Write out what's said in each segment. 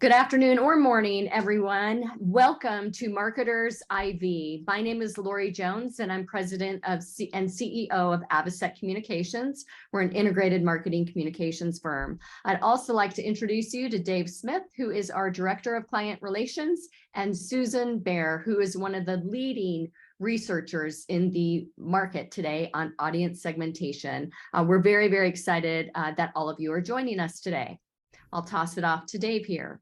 Good afternoon or morning, everyone. Welcome to Marketers IV. My name is Lori Jones, and I'm president and CEO of Avocet Communications. We're an integrated marketing communications firm. I'd also like to introduce you to Dave Smith, who is our director of client relations, and Susan Baier, who is one of the leading researchers in the market today on audience segmentation. We're very, very excited that all of you are joining us today. I'll toss it off to Dave here.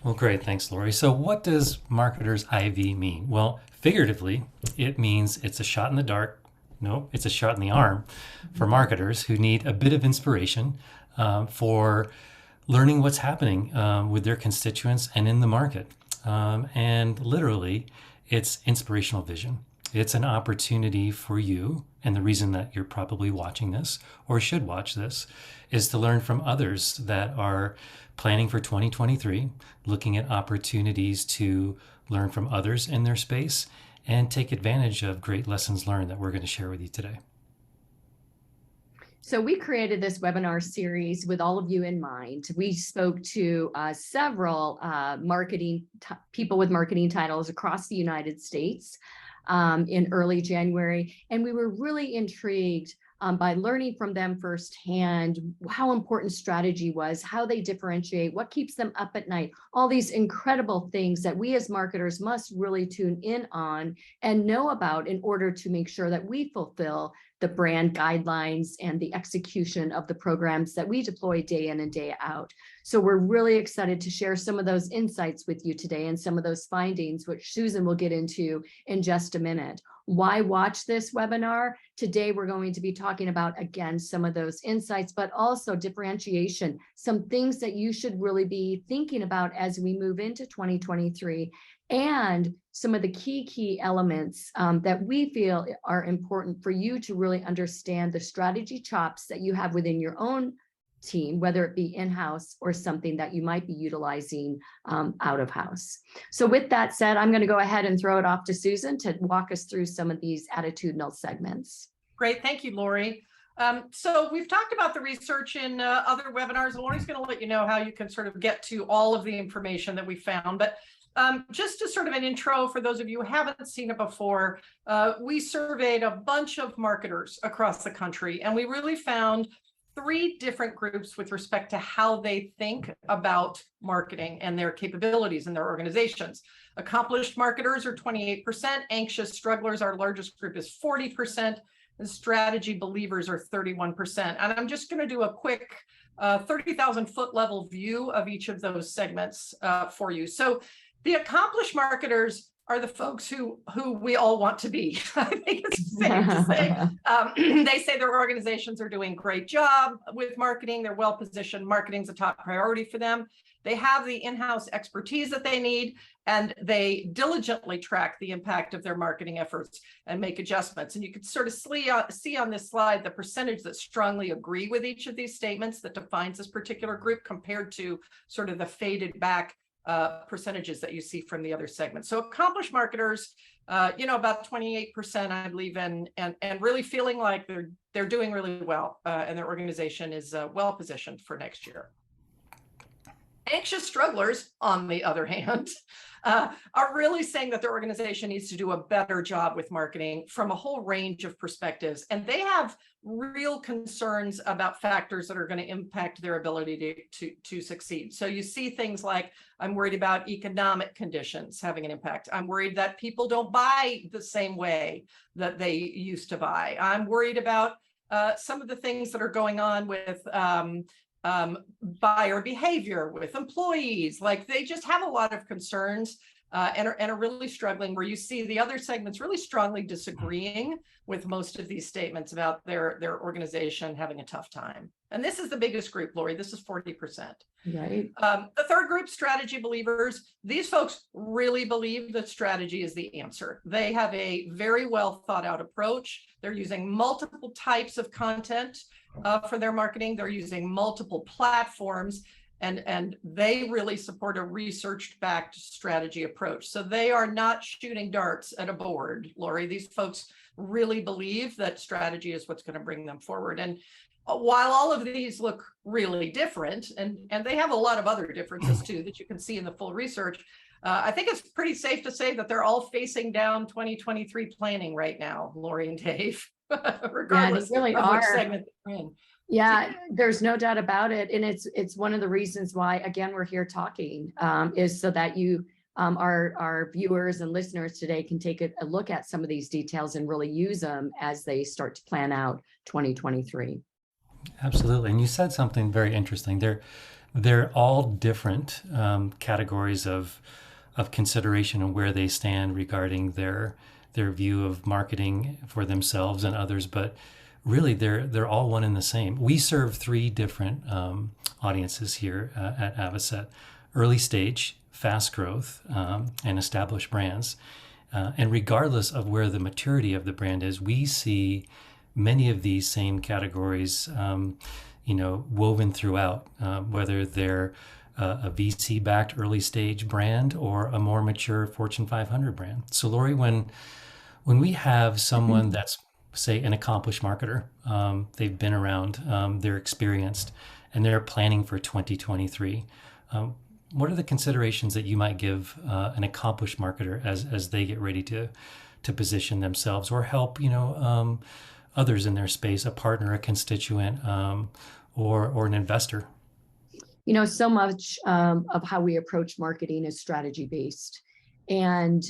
Well, great. Thanks, Lori. So what does Marketer's IV mean? Well, figuratively, it means it's a shot in the dark. No, it's a shot in the arm for marketers who need a bit of inspiration for learning what's happening with their constituents and in the market. And literally, it's inspirational vision. It's an opportunity for you, and the reason that you're probably watching this or should watch this is to learn from others that are planning for 2023, looking at opportunities to learn from others in their space and take advantage of great lessons learned that we're going to share with you today. So we created this webinar series with all of you in mind. We spoke to several people with marketing titles across the United States in early January, and we were really intrigued by learning from them firsthand how important strategy was, how they differentiate, what keeps them up at night, all these incredible things that we as marketers must really tune in on and know about in order to make sure that we fulfill the brand guidelines and the execution of the programs that we deploy day in and day out. So we're really excited to share some of those insights with you today and some of those findings, which Susan will get into in just a minute. Why watch this webinar? Today, we're going to be talking about, again, some of those insights, but also differentiation, some things that you should really be thinking about as we move into 2023, and some of the key elements that we feel are important for you to really understand the strategy chops that you have within your own team, whether it be in-house or something that you might be utilizing out of house. So with that said, I'm going to go ahead and throw it off to Susan to walk us through some of these attitudinal segments. Great. Thank you, Lori. So we've talked about the research in other webinars. Lori's going to let you know how you can sort of get to all of the information that we found. But just as sort of an intro for those of you who haven't seen it before, we surveyed a bunch of marketers across the country, and we really found three different groups with respect to how they think about marketing and their capabilities in their organizations. Accomplished marketers are 28%, anxious strugglers, our largest group, is 40%, and strategy believers are 31%. And I'm just going to do a quick 30,000 foot level view of each of those segments for you. So the accomplished marketers are the folks who we all want to be. I think it's safe to say. They say their organizations are doing a great job with marketing. They're well positioned. Marketing's a top priority for them. They have the in-house expertise that they need, and they diligently track the impact of their marketing efforts and make adjustments. And you can sort of see on this slide the percentage that strongly agree with each of these statements that defines this particular group compared to sort of the faded back percentages that you see from the other segments. So accomplished marketers, about 28%, I believe, and really feeling like they're doing really well, and their organization is well positioned for next year. Anxious strugglers, on the other hand, are really saying that their organization needs to do a better job with marketing from a whole range of perspectives. And they have real concerns about factors that are going to impact their ability to succeed. So you see things like, I'm worried about economic conditions having an impact. I'm worried that people don't buy the same way that they used to buy. I'm worried about some of the things that are going on with buyer behavior with employees. Like, they just have a lot of concerns and are really struggling, where you see the other segments really strongly disagreeing with most of these statements about their organization having a tough time. And this is the biggest group, Lori. This is 40%. Right. The third group, strategy believers. These folks really believe that strategy is the answer. They have a very well thought out approach. They're using multiple types of content for their marketing. They're using multiple platforms, and they really support a research-backed strategy approach. So they are not shooting darts at a board, Lori. These folks really believe that strategy is what's going to bring them forward. And while all of these look really different, and they have a lot of other differences too that you can see in the full research, I think it's pretty safe to say that they're all facing down 2023 planning right now, Lori and Dave, regardless really of which are. segment they're in. Yeah, there's no doubt about it. And it's one of the reasons why, again, we're here talking, is so that you, our viewers and listeners today can take a look at some of these details and really use them as they start to plan out 2023. Absolutely. And you said something very interesting. They're all different categories of consideration and where they stand regarding their view of marketing for themselves and others, but really they're all one and the same. We serve three different audiences here at Avocet: early stage, fast growth, and established brands. And regardless of where the maturity of the brand is, we see many of these same categories, woven throughout, whether they're a VC-backed early stage brand or a more mature Fortune 500 brand. So, Lori, when we have someone that's, say, an accomplished marketer, they've been around, they're experienced, and they're planning for 2023. What are the considerations that you might give an accomplished marketer as they get ready to position themselves or help others in their space, a partner, a constituent, or an investor? So much of how we approach marketing is strategy based. And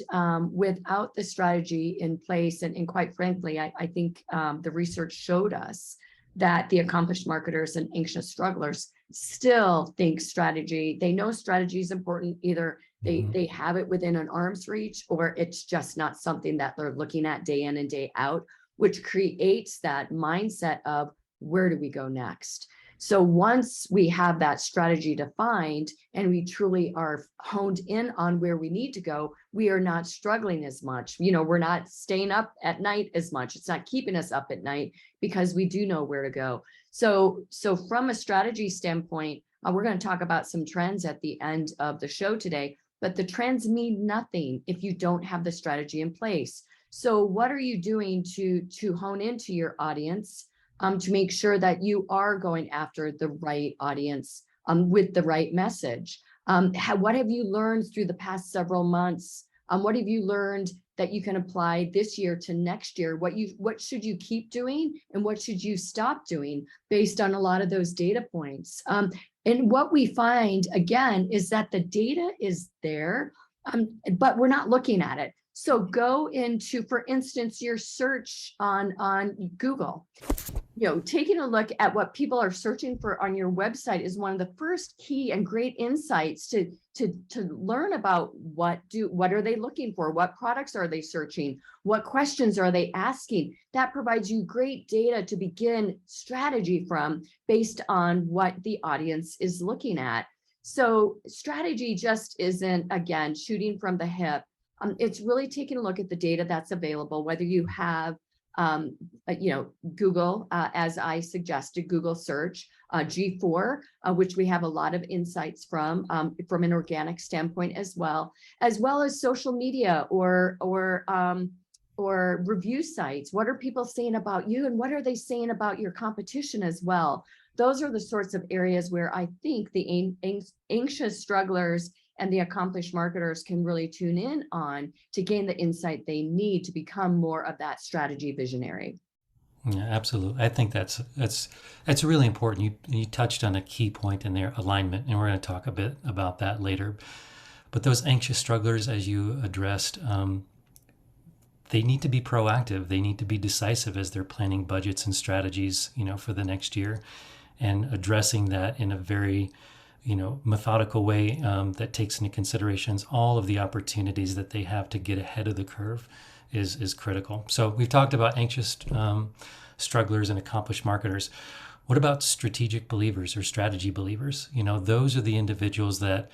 without the strategy in place, and quite frankly, I think the research showed us that the accomplished marketers and anxious strugglers still think strategy. They know strategy is important. Either they have it within an arm's reach, or it's just not something that they're looking at day in and day out, which creates that mindset of where do we go next? So once we have that strategy defined and we truly are honed in on where we need to go, we are not struggling as much. We're not staying up at night as much. It's not keeping us up at night because we do know where to go. So from a strategy standpoint, we're going to talk about some trends at the end of the show today, but the trends mean nothing if you don't have the strategy in place. So what are you doing to hone into your audience, to make sure that you are going after the right audience with the right message? What have you learned through the past several months? What have you learned that you can apply this year to next year? What should you keep doing and what should you stop doing based on a lot of those data points? And what we find, again, is that the data is there, but we're not looking at it. So go into, for instance, your search on Google. Taking a look at what people are searching for on your website is one of the first key and great insights to learn about what are they looking for, what products are they searching, what questions are they asking. That provides you great data to begin strategy from based on what the audience is looking at. So strategy just isn't, again, shooting from the hip. It's really taking a look at the data that's available, whether you have Google, as I suggested, Google search, G4, which we have a lot of insights from an organic standpoint, as well as social media or review sites. What are people saying about you, and what are they saying about your competition as well? Those are the sorts of areas where I think the anxious strugglers and the accomplished marketers can really tune in on to gain the insight they need to become more of that strategy visionary. Yeah, absolutely. I think that's really important. You touched on a key point in there, alignment, and we're going to talk a bit about that later. But those anxious strugglers, as you addressed, they need to be proactive. They need to be decisive as they're planning budgets and strategies, for the next year, and addressing that in a very methodical way that takes into considerations all of the opportunities that they have to get ahead of the curve is critical. So we've talked about anxious strugglers and accomplished marketers. What about strategic believers or strategy believers? Those are the individuals that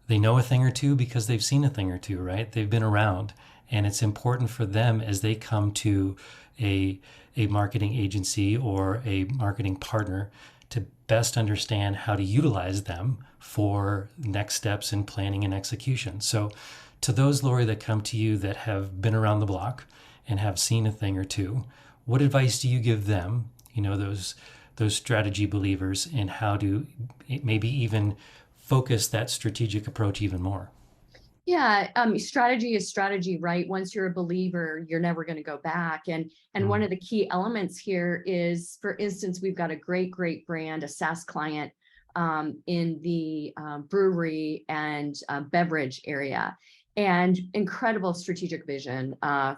they know a thing or two because they've seen a thing or two, right? They've been around, and it's important for them as they come to a marketing agency or a marketing partner to best understand how to utilize them for next steps in planning and execution. So to those, Lori, that come to you that have been around the block and have seen a thing or two, what advice do you give them those strategy believers in how to maybe even focus that strategic approach even more? Yeah, strategy is strategy, right? Once you're a believer, you're never going to go back. And one of the key elements here is, for instance, we've got a great brand, a SaaS client in the brewery and beverage area, and incredible strategic vision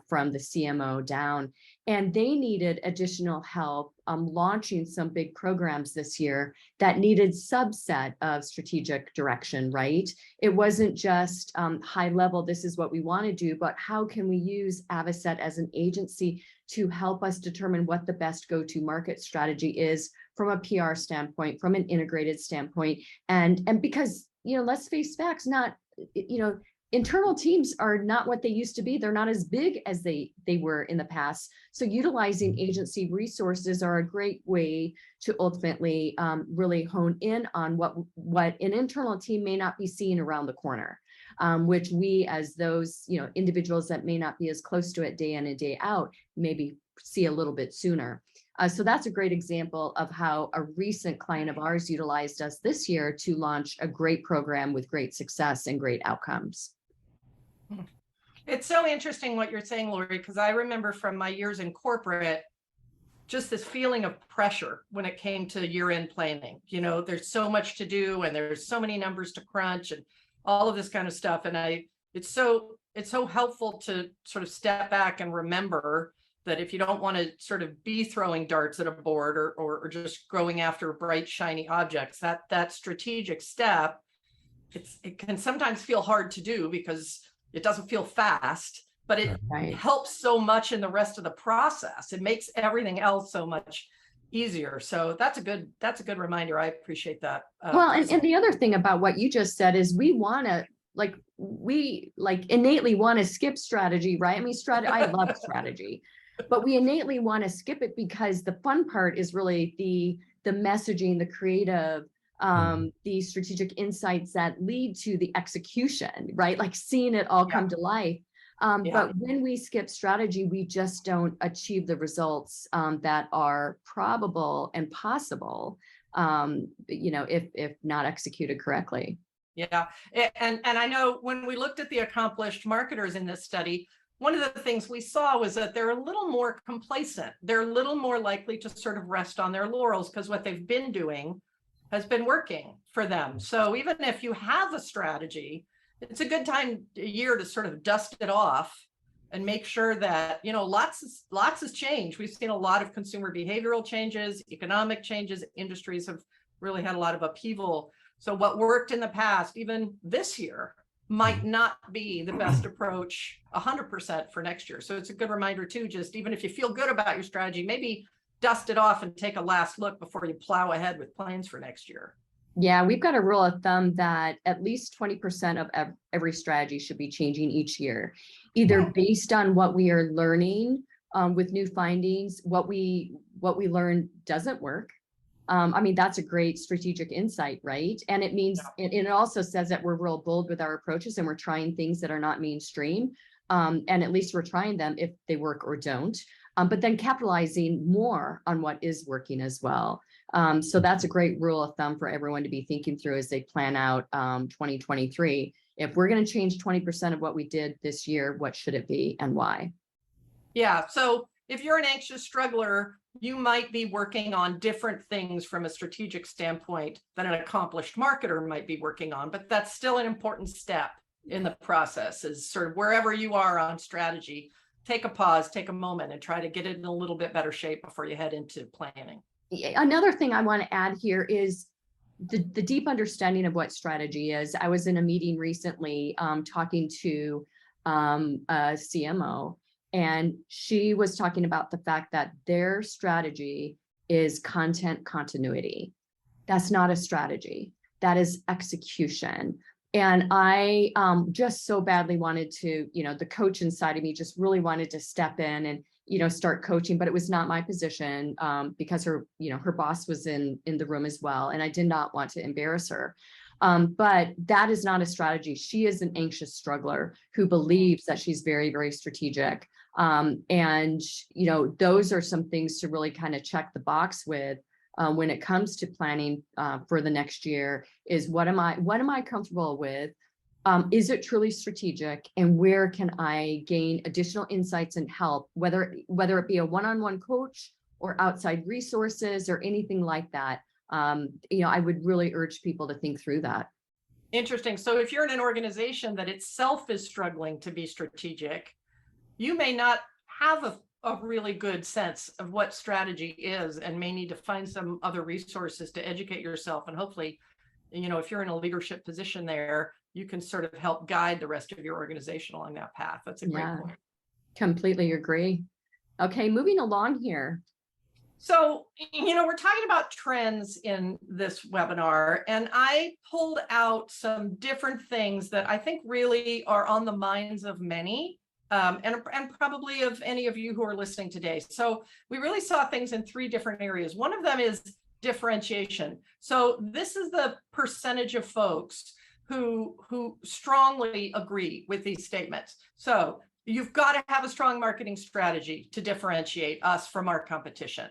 from the CMO down. And they needed additional help launching some big programs this year that needed subset of strategic direction, right? It wasn't just high level, this is what we want to do, but how can we use Avocet as an agency to help us determine what the best go-to market strategy is from a PR standpoint, from an integrated standpoint. And because, let's face facts, not, internal teams are not what they used to be. They're not as big as they were in the past. So utilizing agency resources are a great way to ultimately really hone in on what an internal team may not be seeing around the corner, which we, as those individuals that may not be as close to it day in and day out, maybe see a little bit sooner. So that's a great example of how a recent client of ours utilized us this year to launch a great program with great success and great outcomes. It's so interesting what you're saying, Lori, because I remember from my years in corporate, just this feeling of pressure when it came to year-end planning. There's so much to do and there's so many numbers to crunch and all of this kind of stuff. And it's so helpful to sort of step back and remember that if you don't want to sort of be throwing darts at a board or just going after bright, shiny objects, that strategic step, it can sometimes feel hard to do because it doesn't feel fast, but it helps so much in the rest of the process. It makes everything else so much easier. So that's a good reminder. I appreciate that. Well, and the other thing about what you just said is we innately want to skip strategy, right? I mean, I love strategy, but we innately want to skip it because the fun part is really the messaging, the creative, the strategic insights that lead to the execution, right? Like seeing it all come to life. But when we skip strategy, we just don't achieve the results that are probable and possible, if not executed correctly. Yeah. And I know when we looked at the accomplished marketers in this study, one of the things we saw was that they're a little more complacent. They're a little more likely to sort of rest on their laurels because what they've been doing has been working for them. So even if you have a strategy, it's a good time a year to sort of dust it off and make sure that, lots has changed. We've seen a lot of consumer behavioral changes, economic changes. Industries have really had a lot of upheaval. So what worked in the past, even this year, might not be the best approach 100% for next year. So it's a good reminder too, just even if you feel good about your strategy, maybe dust it off and take a last look before you plow ahead with plans for next year. Yeah, we've got a rule of thumb that at least 20% of every strategy should be changing each year, either based on what we are learning with new findings, what we learn doesn't work. I mean, that's a great strategic insight, right? And it means, it also says that we're real bold with our approaches and we're trying things that are not mainstream. And at least we're trying them if they work or don't. But then capitalizing more on what is working as well. So that's a great rule of thumb for everyone to be thinking through as they plan out 2023. If we're going to change 20% of what we did this year, what should it be and why? Yeah. So if you're an anxious struggler, you might be working on different things from a strategic standpoint than an accomplished marketer might be working on, but that's still an important step in the process. Is sort of wherever you are on strategy, take a pause, take a moment and try to get it in a little bit better shape before you head into planning. Another thing I want to add here is the deep understanding of what strategy is. I was in a meeting recently talking to a CMO, and she was talking about the fact that their strategy is content continuity. That's not a strategy. That is execution. And I just so badly wanted to, the coach inside of me just really wanted to step in and, start coaching, but it was not my position because her boss was in the room as well. And I did not want to embarrass her. But that is not a strategy. She is an anxious struggler who believes that she's very, very strategic. And, those are some things to really kind of check the box with when it comes to planning for the next year is what am I comfortable with? Is it truly strategic, and where can I gain additional insights and help, whether it be a one-on-one coach or outside resources or anything like that? I would really urge people to think through that. Interesting. So if you're in an organization that itself is struggling to be strategic, you may not have a really good sense of what strategy is and may need to find some other resources to educate yourself. And hopefully, if you're in a leadership position there, you can sort of help guide the rest of your organization along that path. That's a great point. Completely agree. Okay, moving along here. So, we're talking about trends in this webinar, and I pulled out some different things that I think really are on the minds of many, and probably of any of you who are listening today. So we really saw things in 3 different areas. One of them is differentiation. So this is the percentage of folks who strongly agree with these statements. So you've got to have a strong marketing strategy to differentiate us from our competition.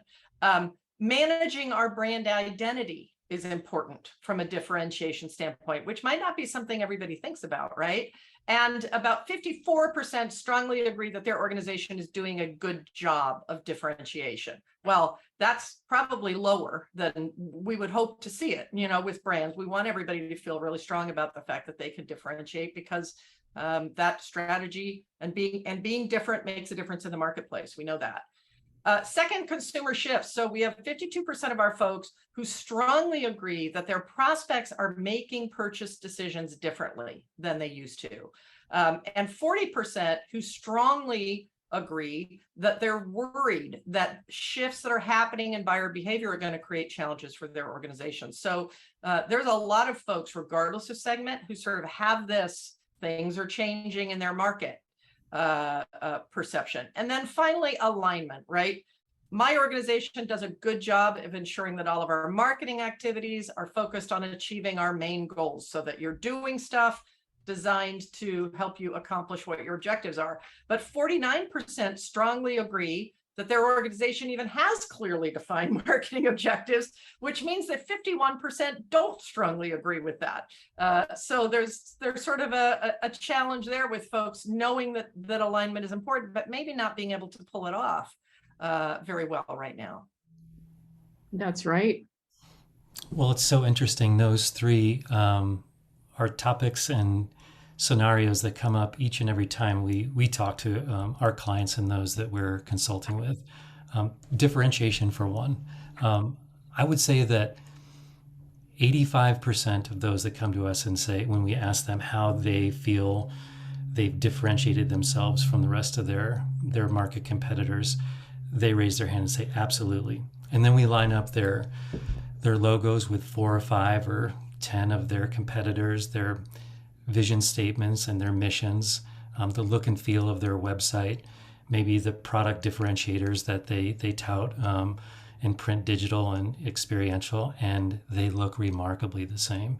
Managing our brand identity is important from a differentiation standpoint, which might not be something everybody thinks about, right? And about 54% strongly agree that their organization is doing a good job of differentiation. Well, that's probably lower than we would hope to see it, with brands. We want everybody to feel really strong about the fact that they can differentiate, because that strategy and being different makes a difference in the marketplace. We know that. Second, consumer shifts. So we have 52% of our folks who strongly agree that their prospects are making purchase decisions differently than they used to. And 40% who strongly agree that they're worried that shifts that are happening in buyer behavior are going to create challenges for their organization. So there's a lot of folks, regardless of segment, who sort of have this, things are changing in their market perception. And then finally, alignment, right? My organization does a good job of ensuring that all of our marketing activities are focused on achieving our main goals, so that you're doing stuff designed to help you accomplish what your objectives are. But 49% strongly agree that their organization even has clearly defined marketing objectives, which means that 51% don't strongly agree with that. So there's sort of a challenge there with folks knowing that alignment is important, but maybe not being able to pull it off very well right now. That's right. Well, it's so interesting. Those 3 are topics and scenarios that come up each and every time we talk to our clients and those that we're consulting with. Differentiation, for one. I would say that 85% of those that come to us and say, when we ask them how they feel they've differentiated themselves from the rest of their market competitors, they raise their hand and say, absolutely. And then we line up their logos with 4 or 5 or 10 of their competitors, their vision statements and their missions, the look and feel of their website, maybe the product differentiators that they tout in print, digital, and experiential, and they look remarkably the same.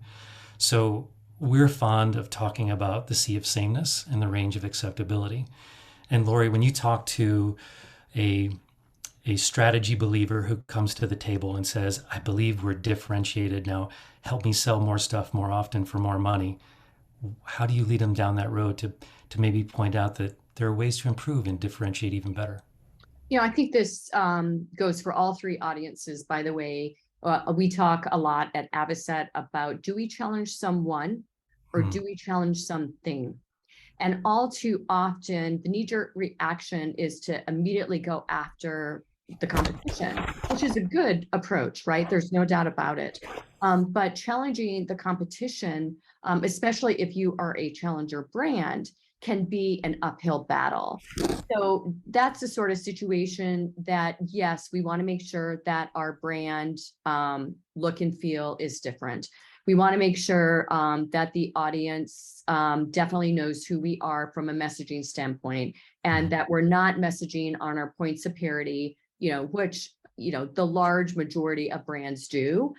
So we're fond of talking about the sea of sameness and the range of acceptability. And Lori, when you talk to a strategy believer who comes to the table and says, I believe we're differentiated, now help me sell more stuff more often for more money, how do you lead them down that road to maybe point out that there are ways to improve and differentiate even better? I think this goes for all 3 audiences, by the way. We talk a lot at Avocet about, do we challenge someone or do we challenge something? And all too often, the knee-jerk reaction is to immediately go after the competition, which is a good approach, right? There's no doubt about it. But challenging the competition, especially if you are a challenger brand, can be an uphill battle. So that's the sort of situation that, yes, we want to make sure that our brand look and feel is different. We want to make sure that the audience definitely knows who we are from a messaging standpoint, and that we're not messaging on our points of parity, which the large majority of brands do,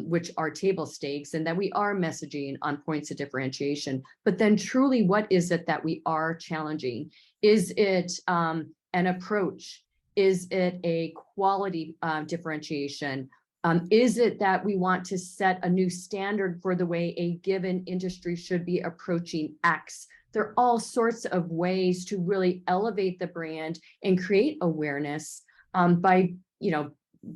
which are table stakes, and that we are messaging on points of differentiation. But then truly, what is it that we are challenging? Is it an approach? Is it a quality differentiation? Is it that we want to set a new standard for the way a given industry should be approaching X? There are all sorts of ways to really elevate the brand and create awareness by,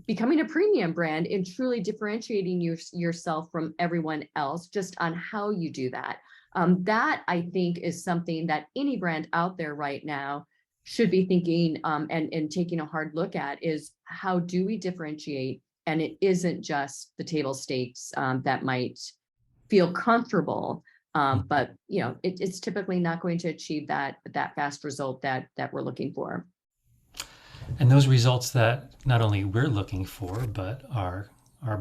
becoming a premium brand and truly differentiating yourself from everyone else just on how you do that. That, I think, is something that any brand out there right now should be thinking and taking a hard look at, is how do we differentiate? And it isn't just the table stakes that might feel comfortable, but it's typically not going to achieve that fast result that we're looking for. And those results that not only we're looking for, but our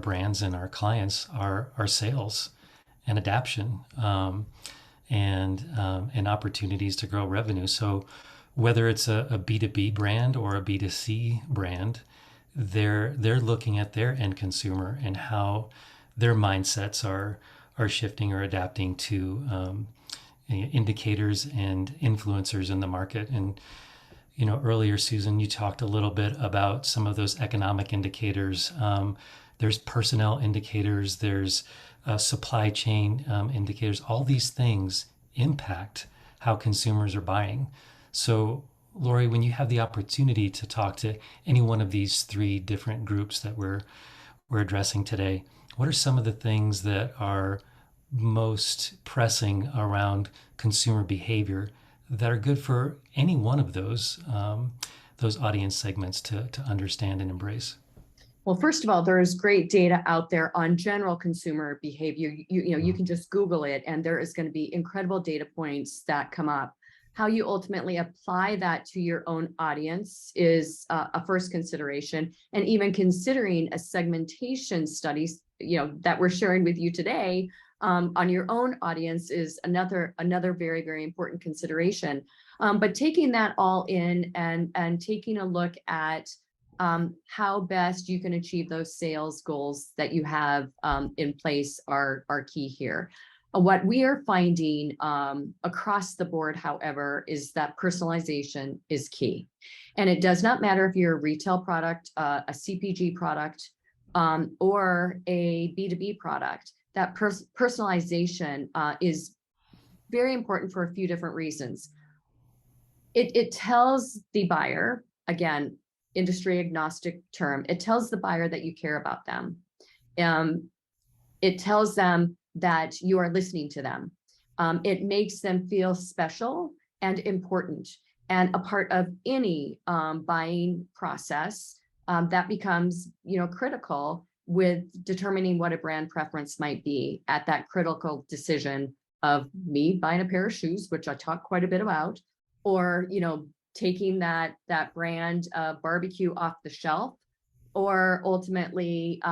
brands and our clients are sales and adaption and opportunities to grow revenue. So whether it's a B2B brand or a B2C brand, they're looking at their end consumer and how their mindsets are shifting or adapting to indicators and influencers in the market. And earlier, Susan, you talked a little bit about some of those economic indicators. There's personnel indicators, there's supply chain indicators. All these things impact how consumers are buying. So, Lori, when you have the opportunity to talk to any one of these three different groups that we're addressing today, what are some of the things that are most pressing around consumer behavior that are good for any one of those audience segments to understand and embrace? Well, first of all, there is great data out there on general consumer behavior. You can just Google it, and there is going to be incredible data points that come up. How you ultimately apply that to your own audience is a first consideration, and even considering a segmentation studies, that we're sharing with you today on your own audience is another very, very important consideration. But taking that all in and taking a look at how best you can achieve those sales goals that you have in place are key here. What we are finding across the board, however, is that personalization is key. And it does not matter if you're a retail product, a CPG product, or a B2B product. That personalization is very important for a few different reasons. It tells the buyer, again, industry agnostic term, it tells the buyer that you care about them. It tells them that you are listening to them. It makes them feel special and important and a part of any buying process that becomes, critical with determining what a brand preference might be at that critical decision of me buying a pair of shoes, which I talk quite a bit about, or, taking that brand barbecue off the shelf, or ultimately,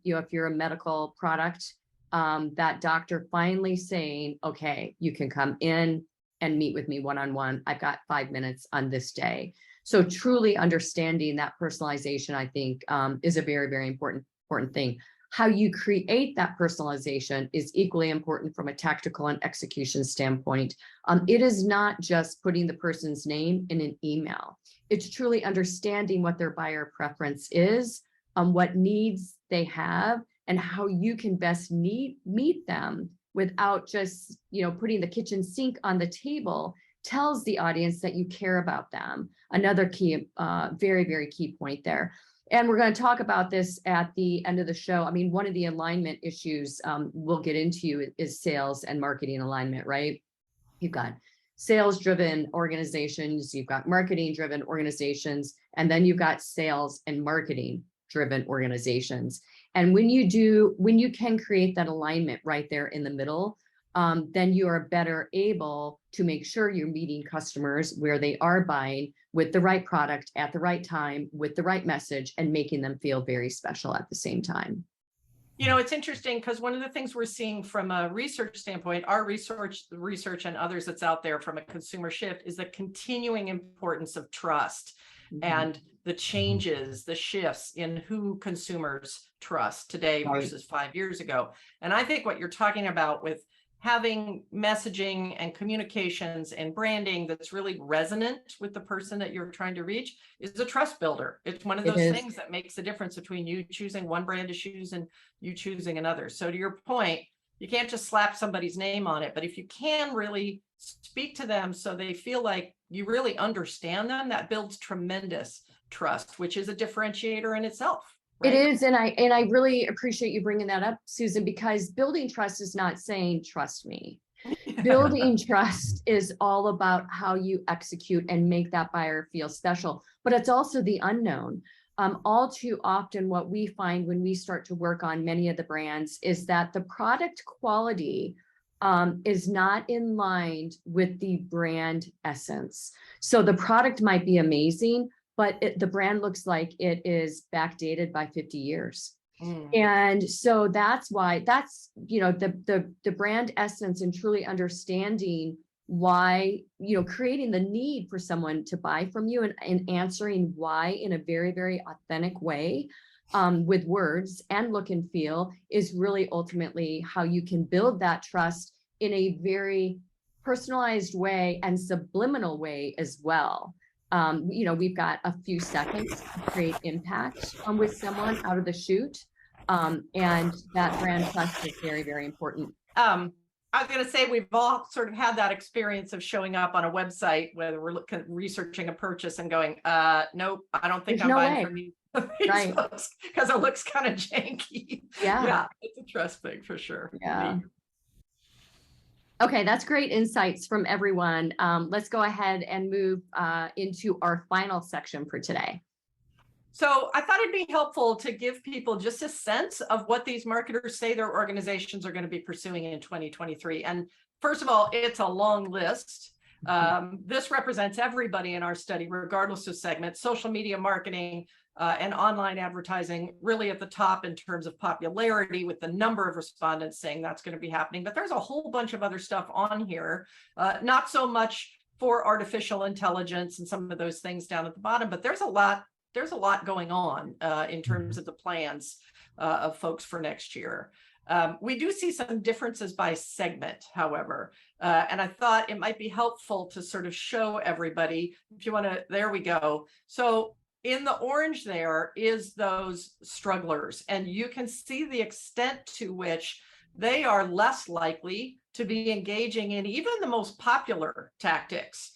if you're a medical product, that doctor finally saying, okay, you can come in and meet with me one-on-one. I've got 5 minutes on this day. So truly understanding that personalization, I think, is a very, very important thing. How you create that personalization is equally important from a tactical and execution standpoint. It is not just putting the person's name in an email. It's truly understanding what their buyer preference is, what needs they have, and how you can best meet them without just, putting the kitchen sink on the table. Tells the audience that you care about them. Another key, very, very key point there. And we're going to talk about this at the end of the show. I mean, one of the alignment issues we'll get into is sales and marketing alignment, right? You've got sales-driven organizations, you've got marketing-driven organizations, and then you've got sales and marketing-driven organizations. And when you can create that alignment right there in the middle, then you are better able to make sure you're meeting customers where they are buying with the right product at the right time, with the right message, and making them feel very special at the same time. It's interesting because one of the things we're seeing from a research standpoint, our research and others that's out there from a consumer shift, is the continuing importance of trust. Mm-hmm. And the changes, the shifts in who consumers trust today Right. versus 5 years ago. And I think what you're talking about with having messaging and communications and branding that's really resonant with the person that you're trying to reach is a trust builder. It's one of It those is. things that makes the difference between you choosing one brand of shoes and you choosing another. So to your point, you can't just slap somebody's name on it, but if you can really speak to them so they feel like you really understand them, that builds tremendous trust, which is a differentiator in itself. It Right? is, and I really appreciate you bringing that up, Susan, because building trust is not saying trust me. Building trust is all about how you execute and make that buyer feel special, but it's also the unknown. All too often, what we find when we start to work on many of the brands is that the product quality is not in line with the brand essence. So the product might be amazing, but the brand looks like it is backdated by 50 years. And so that's why the brand essence and truly understanding why, creating the need for someone to buy from you and answering why in a very, very authentic way with words and look and feel is really ultimately how you can build that trust in a very personalized way and subliminal way as well. We've got a few seconds to create impact with someone out of the chute. And that brand trust is very, very important. I was going to say we've all sort of had that experience of showing up on a website where we're researching a purchase and going, nope, I don't think There's I'm no buying way. from these Right. folks because it looks kind of janky. Yeah. Yeah, it's a trust thing for sure. Yeah. Okay, that's great insights from everyone. Let's go ahead and move into our final section for today. So I thought it'd be helpful to give people just a sense of what these marketers say their organizations are going to be pursuing in 2023. And first of all, it's a long list. This represents everybody in our study, regardless of segment. Social media marketing and online advertising really at the top in terms of popularity, with the number of respondents saying that's going to be happening. But there's a whole bunch of other stuff on here, not so much for artificial intelligence and some of those things down at the bottom, but there's a lot going on in terms of the plans of folks for next year. We do see some differences by segment, however, and I thought it might be helpful to sort of show everybody, if you want to, there we go. So in the orange there is those strugglers, and you can see the extent to which they are less likely to be engaging in even the most popular tactics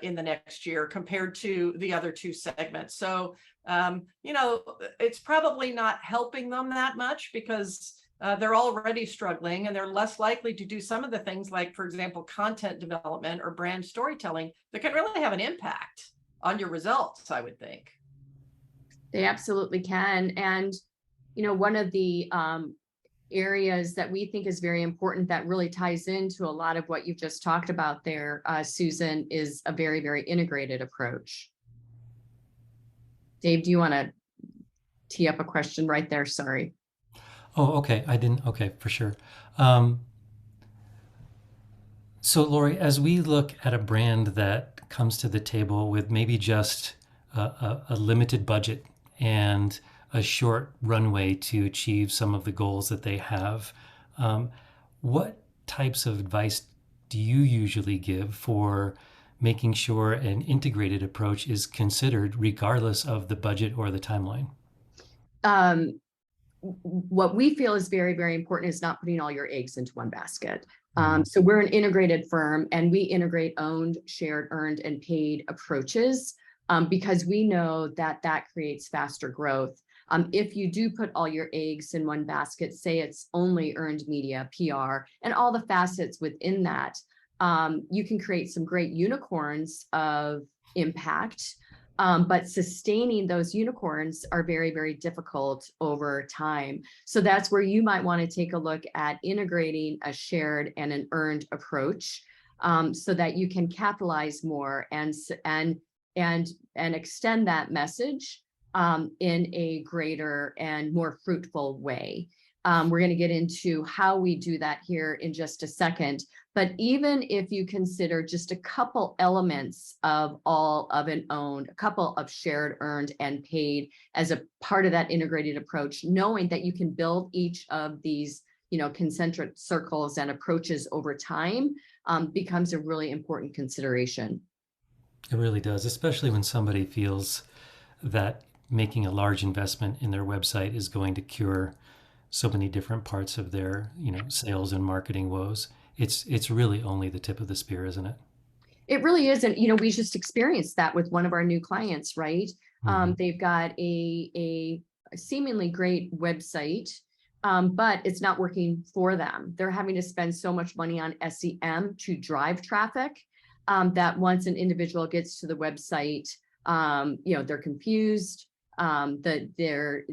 in the next year compared to the other two segments. So, it's probably not helping them that much because they're already struggling, and they're less likely to do some of the things like, for example, content development or brand storytelling that can really have an impact on your results, I would think. They absolutely can. And, one of the areas that we think is very important that really ties into a lot of what you've just talked about there, Susan, is a very, very integrated approach. Dave, do you want to tee up a question right there? Sorry. Oh, okay. I didn't. Okay, for sure. So, Lori, as we look at a brand that comes to the table with maybe just a limited budget and a short runway to achieve some of the goals that they have, what types of advice do you usually give for making sure an integrated approach is considered regardless of the budget or the timeline? What we feel is very, very important is not putting all your eggs into one basket. So we're an integrated firm, and we integrate owned, shared, earned, and paid approaches because we know that creates faster growth. If you do put all your eggs in one basket, say it's only earned media, PR, and all the facets within that, you can create some great unicorns of impact. But sustaining those unicorns are very, very difficult over time. So that's where you might want to take a look at integrating a shared and an earned approach so that you can capitalize more and extend that message in a greater and more fruitful way. We're going to get into how we do that here in just a second. But even if you consider just a couple elements of all of an owned, a couple of shared, earned, and paid as a part of that integrated approach, knowing that you can build each of these, concentric circles and approaches over time, becomes a really important consideration. It really does, especially when somebody feels that making a large investment in their website is going to cure so many different parts of their, sales and marketing woes. It's really only the tip of the spear, isn't it? It really isn't. We just experienced that with one of our new clients, right? Mhm. They've got a seemingly great website, but it's not working for them. They're having to spend so much money on SEM to drive traffic, that once an individual gets to the website, they're confused. That they're,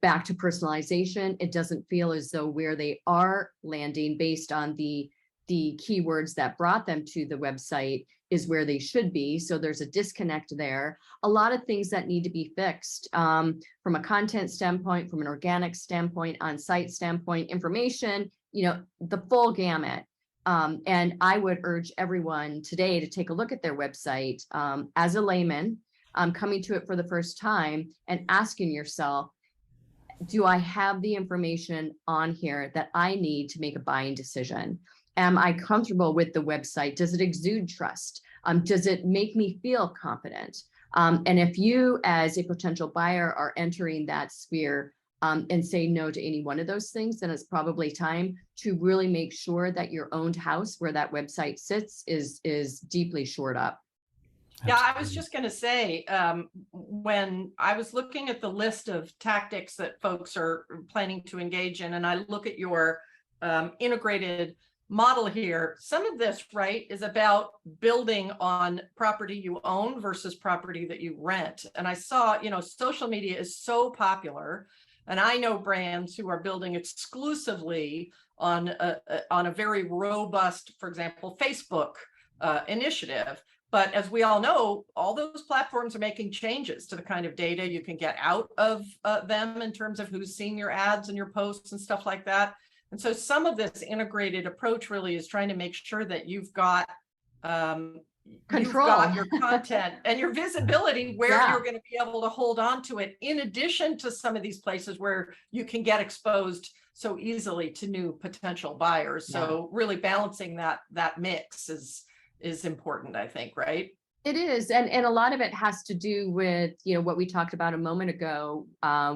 back to personalization. It doesn't feel as though where they are landing based on the keywords that brought them to the website is where they should be. So there's a disconnect there. A lot of things that need to be fixed, from a content standpoint, from an organic standpoint, on-site standpoint, information, the full gamut. And I would urge everyone today to take a look at their website, as a layman, coming to it for the first time and asking yourself, do I have the information on here that I need to make a buying decision? Am I comfortable with the website? Does it exude trust? Does it make me feel confident? And if you, as a potential buyer, are entering that sphere, and say no to any one of those things, then it's probably time to really make sure that your owned house, where that website sits, is deeply shored up. Yeah, I was Absolutely. just going to say, when I was looking at the list of tactics that folks are planning to engage in, and I look at your integrated model here, some of this, right, is about building on property you own versus property that you rent. And I saw, social media is so popular, and I know brands who are building exclusively on a very robust, for example, Facebook initiative. But as we all know, all those platforms are making changes to the kind of data you can get out of them in terms of who's seeing your ads and your posts and stuff like that. And so some of this integrated approach really is trying to make sure that you've got Control. your content and your visibility where Yeah. you're going to be able to hold on to it, in addition to some of these places where you can get exposed so easily to new potential buyers. So really balancing that mix is important, I think, right? It is. And a lot of it has to do with, what we talked about a moment ago,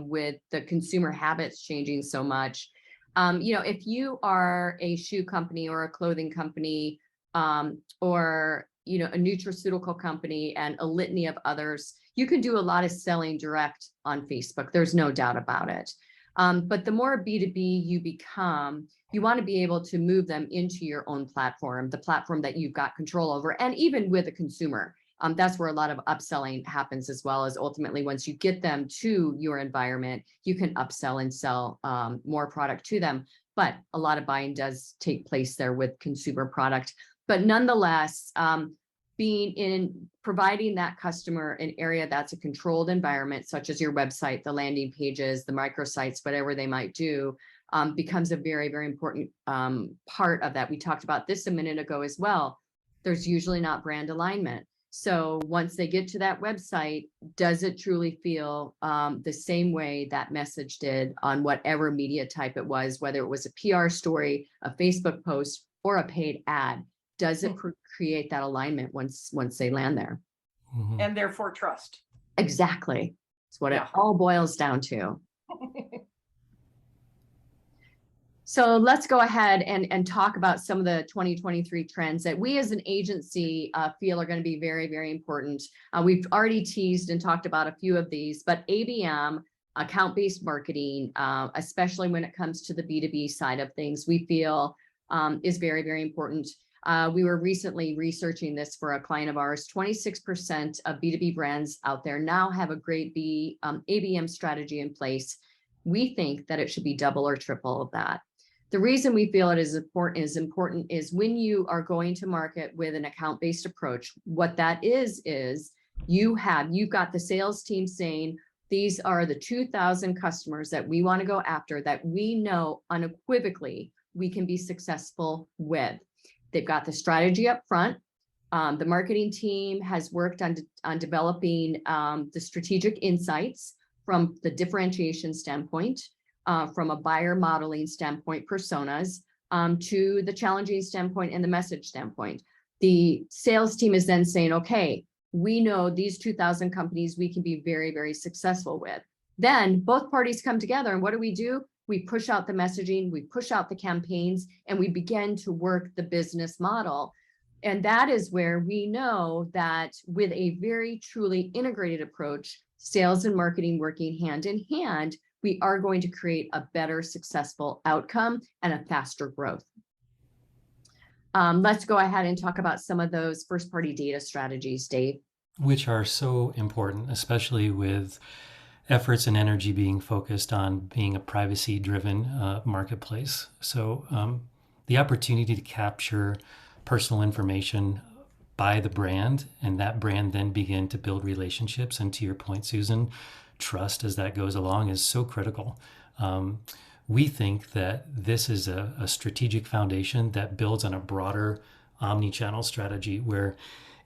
with the consumer habits changing so much. If you are a shoe company or a clothing company, or, a nutraceutical company and a litany of others, you can do a lot of selling direct on Facebook. There's no doubt about it. But the more B2B you become, you want to be able to move them into your own platform, the platform that you've got control over. And even with a consumer, that's where a lot of upselling happens, as well as ultimately once you get them to your environment, you can upsell and sell more product to them. But a lot of buying does take place there with consumer product. But nonetheless, providing that customer an area that's a controlled environment, such as your website, the landing pages, the microsites, whatever they might do, becomes a very, very important part of that. We talked about this a minute ago as well. There's usually not brand alignment. So once they get to that website, does it truly feel the same way that message did on whatever media type it was, whether it was a PR story, a Facebook post, or a paid ad? Does it create that alignment once they land there? Mhm. And therefore trust. Exactly. It's what it all boils down to. So let's go ahead and talk about some of the 2023 trends that we as an agency feel are going to be very, very important. We've already teased and talked about a few of these, but ABM, account-based marketing, especially when it comes to the B2B side of things, we feel is very, very important. We were recently researching this for a client of ours. 26% of B2B brands out there now have a great ABM strategy in place. We think that it should be double or triple of that. The reason we feel it is important is when you are going to market with an account-based approach, what that is you've got the sales team saying, These are the 2,000 customers that we want to go after, that we know unequivocally we can be successful with. They've got the strategy up front. The marketing team has worked on developing the strategic insights from the differentiation standpoint, from a buyer modeling standpoint, personas, to the challenging standpoint and the message standpoint. The sales team is then saying, okay, we know these 2,000 companies we can be very, very successful with. Then both parties come together, and what do? We push out the messaging, we push out the campaigns, and we begin to work the business model. And that is where we know that with a very truly integrated approach, sales and marketing working hand in hand, we are going to create a better successful outcome and a faster growth. Let's go ahead and talk about some of those first-party data strategies, Dave. Which are so important, especially with efforts and energy being focused on being a privacy-driven marketplace. So the opportunity to capture personal information by the brand, and that brand then begin to build relationships. And to your point, Susan, trust as that goes along is so critical. We think that this is a strategic foundation that builds on a broader omni-channel strategy, where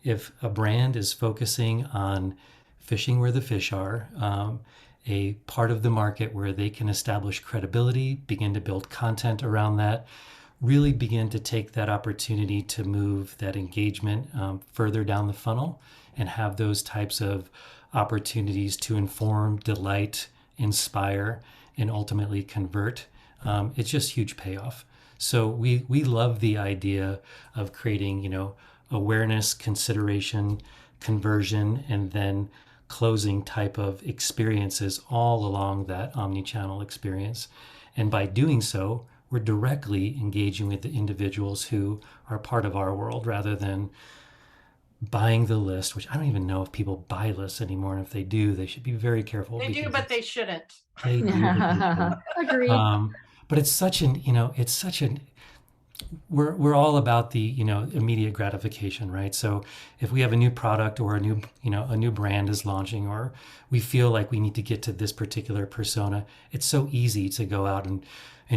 if a brand is focusing on fishing where the fish are, a part of the market where they can establish credibility, begin to build content around that, really begin to take that opportunity to move that engagement further down the funnel, and have those types of opportunities to inform, delight, inspire, and ultimately convert. It's just huge payoff. So we love the idea of creating, awareness, consideration, conversion, and then closing type of experiences all along that omni-channel experience. And by doing so, we're directly engaging with the individuals who are part of our world, rather than buying the list, which I don't even know if people buy lists anymore. And if they do, they should be very careful. They do, but they shouldn't. They do, but they shouldn't. Agreed. But it's such we're all about the, immediate gratification, right? So if we have a new product, or a new brand is launching, or we feel like we need to get to this particular persona, it's so easy to go out and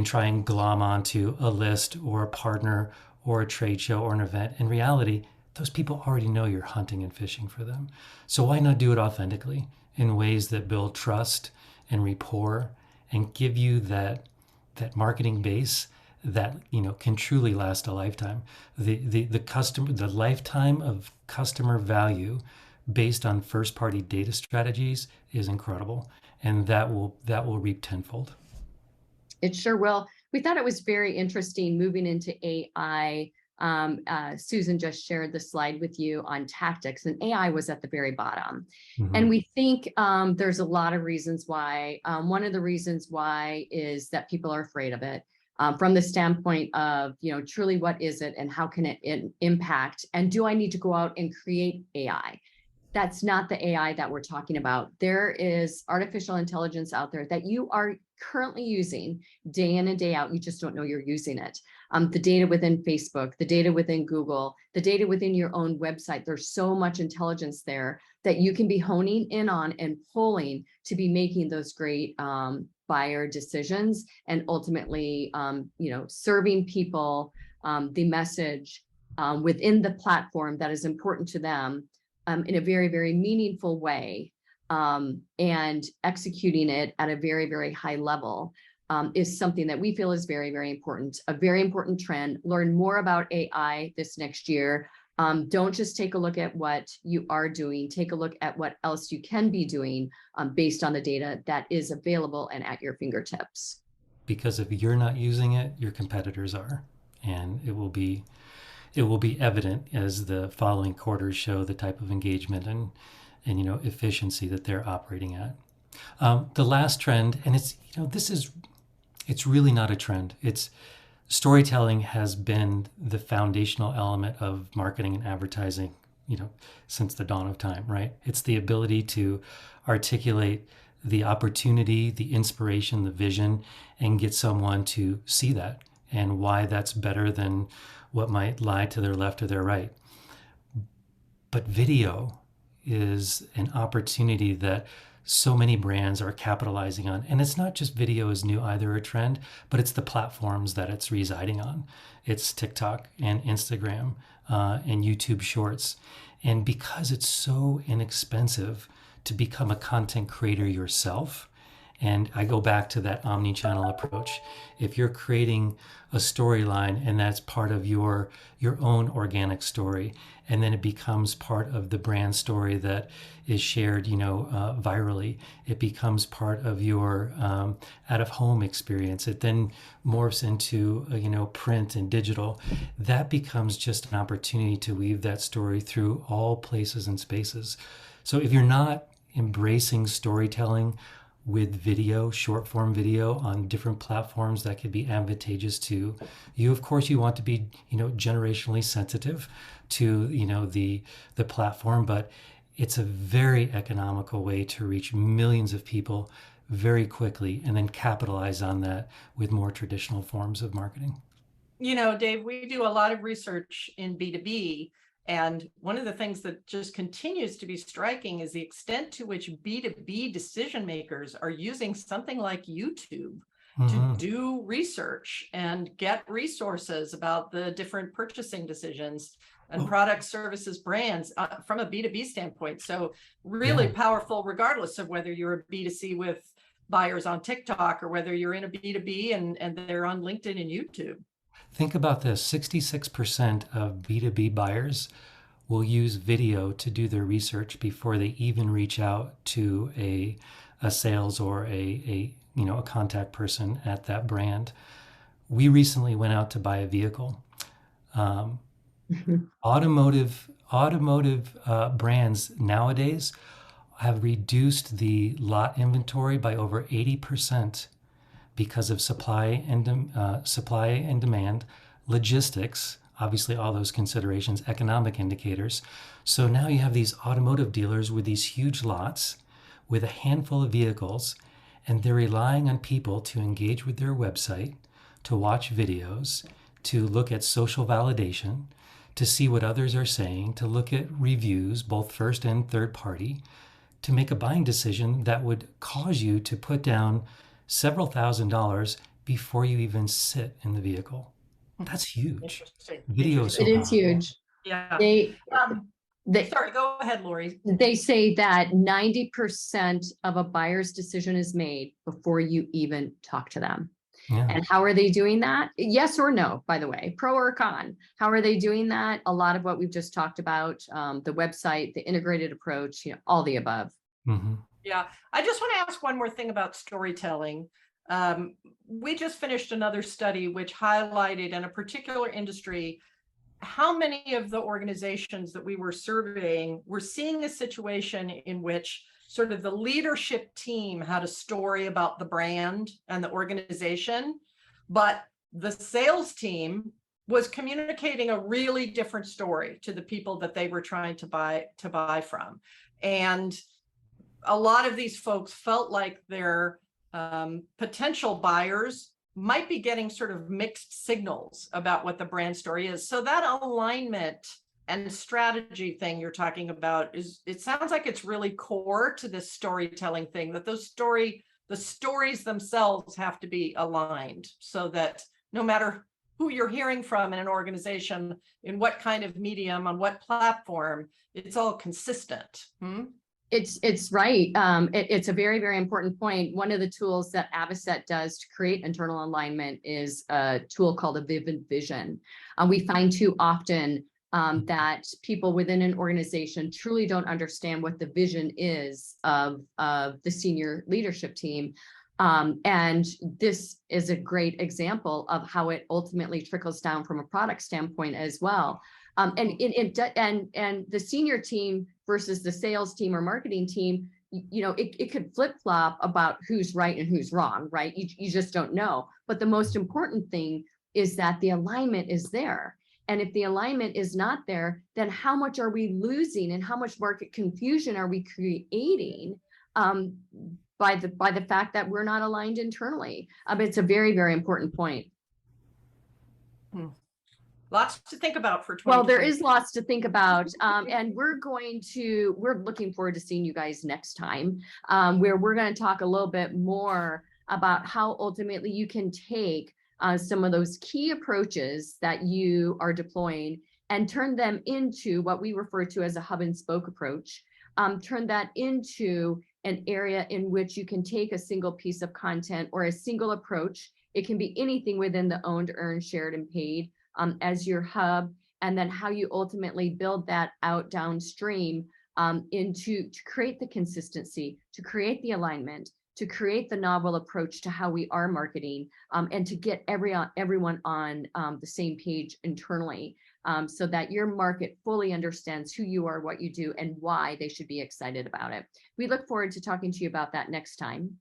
try and glom onto a list or a partner or a trade show or an event. In reality, those people already know you're hunting and fishing for them. So why not do it authentically in ways that build trust and rapport and give you that marketing base that can truly last a lifetime. The lifetime of customer value based on first party data strategies is incredible, and that will reap tenfold. It sure will. We thought it was very interesting moving into AI. Susan just shared the slide with you on tactics, and AI was at the very bottom. Mm-hmm. And we think there's a lot of reasons why. One of the reasons why is that people are afraid of it. From the standpoint of, truly what is it and how can it impact? And do I need to go out and create AI? That's not the AI that we're talking about. There is artificial intelligence out there that you are currently using day in and day out. You just don't know you're using it. The data within Facebook, the data within Google, the data within your own website. There's so much intelligence there that you can be honing in on and pulling to be making those great buyer decisions, and ultimately, serving people the message within the platform that is important to them in a very, very meaningful way, and executing it at a very, very high level is something that we feel is very, very important, a very important trend. Learn more about AI this next year. Don't just take a look at what you are doing, take a look at what else you can be doing based on the data that is available and at your fingertips. Because if you're not using it, your competitors are, and it will be evident as the following quarters show the type of engagement and efficiency that they're operating at. The last trend, and it's really not a trend. It's storytelling has been the foundational element of marketing and advertising, since the dawn of time, right? It's the ability to articulate the opportunity, the inspiration, the vision, and get someone to see that and why that's better than what might lie to their left or their right. But video is an opportunity that so many brands are capitalizing on. And it's not just video is new either, a trend, but it's the platforms that it's residing on. It's TikTok and Instagram and YouTube Shorts. And because it's so inexpensive to become a content creator yourself, and I go back to that omni-channel approach. If you're creating a storyline and that's part of your own organic story, and then it becomes part of the brand story that is shared, virally, it becomes part of your out-of-home experience. It then morphs into print and digital. That becomes just an opportunity to weave that story through all places and spaces. So if you're not embracing storytelling with video, short form video on different platforms that could be advantageous to you. Of course, you want to be, generationally sensitive to, the platform, but it's a very economical way to reach millions of people very quickly and then capitalize on that with more traditional forms of marketing. Dave, we do a lot of research in B2B. And one of the things that just continues to be striking is the extent to which B2B decision makers are using something like YouTube to do research and get resources about the different purchasing decisions and products, services, brands from a B2B standpoint. So really powerful, regardless of whether you're a B2C with buyers on TikTok or whether you're in a B2B and they're on LinkedIn and YouTube. Think about this, 66% of B2B buyers will use video to do their research before they even reach out to a sales or a contact person at that brand. We recently went out to buy a vehicle. Automotive brands nowadays have reduced the lot inventory by over 80%. Because of supply and demand, logistics, obviously all those considerations, economic indicators. So now you have these automotive dealers with these huge lots with a handful of vehicles, and they're relying on people to engage with their website, to watch videos, to look at social validation, to see what others are saying, to look at reviews, both first and third party, to make a buying decision that would cause you to put down several $1,000s before you even sit in the vehicle. That's huge. Video is so It is powerful. huge. Yeah. Sorry, go ahead, Lori. They say that 90% of a buyer's decision is made before you even talk to them. Yeah. And how are they doing that? Yes or no, by the way, pro or con. How are they doing that? A lot of what we've just talked about, the website, the integrated approach, all the above. Mm-hmm. Yeah, I just want to ask one more thing about storytelling. We just finished another study which highlighted in a particular industry how many of the organizations that we were surveying were seeing a situation in which sort of the leadership team had a story about the brand and the organization, but the sales team was communicating a really different story to the people that they were trying to buy from. And a lot of these folks felt like their potential buyers might be getting sort of mixed signals about what the brand story is. So that alignment and strategy thing you're talking about it sounds like it's really core to this storytelling thing, that the stories themselves have to be aligned so that no matter who you're hearing from in an organization, in what kind of medium, on what platform, it's all consistent. It's right. It's a very, very important point. One of the tools that Avocet does to create internal alignment is a tool called a vivid vision. We find too often that people within an organization truly don't understand what the vision is of the senior leadership team. And this is a great example of how it ultimately trickles down from a product standpoint as well. And the senior team versus the sales team or marketing team, it could flip-flop about who's right and who's wrong, right? You just don't know. But the most important thing is that the alignment is there. And if the alignment is not there, then how much are we losing and how much market confusion are we creating by the fact that we're not aligned internally? It's a very, very important point. Lots to think about for Well, 2020. there is lots to think about. And we're looking forward to seeing you guys next time, where we're going to talk a little bit more about how ultimately you can take some of those key approaches that you are deploying and turn them into what we refer to as a hub and spoke approach. Turn that into an area in which you can take a single piece of content or a single approach. It can be anything within the owned, earned, shared, and paid as your hub, and then how you ultimately build that out downstream to create the consistency, to create the alignment, to create the novel approach to how we are marketing, and to get everyone on the same page internally, so that your market fully understands who you are, what you do, and why they should be excited about it. We look forward to talking to you about that next time.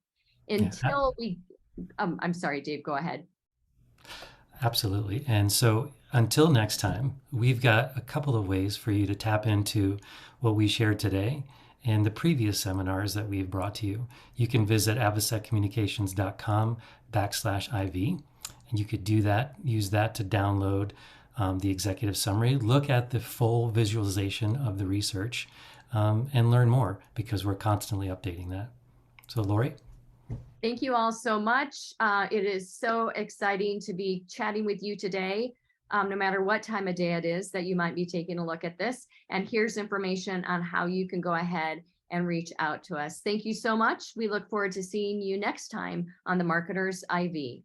Until we, I'm sorry, Dave, go ahead. Absolutely. And so until next time, we've got a couple of ways for you to tap into what we shared today and the previous seminars that we've brought to you. You can visit avocetcommunications.com/IV, and you could do that, use that to download the executive summary, look at the full visualization of the research, and learn more, because we're constantly updating that. So Lori? Thank you all so much. It is so exciting to be chatting with you today, no matter what time of day it is that you might be taking a look at this. And here's information on how you can go ahead and reach out to us. Thank you so much. We look forward to seeing you next time on the Marketer's IV.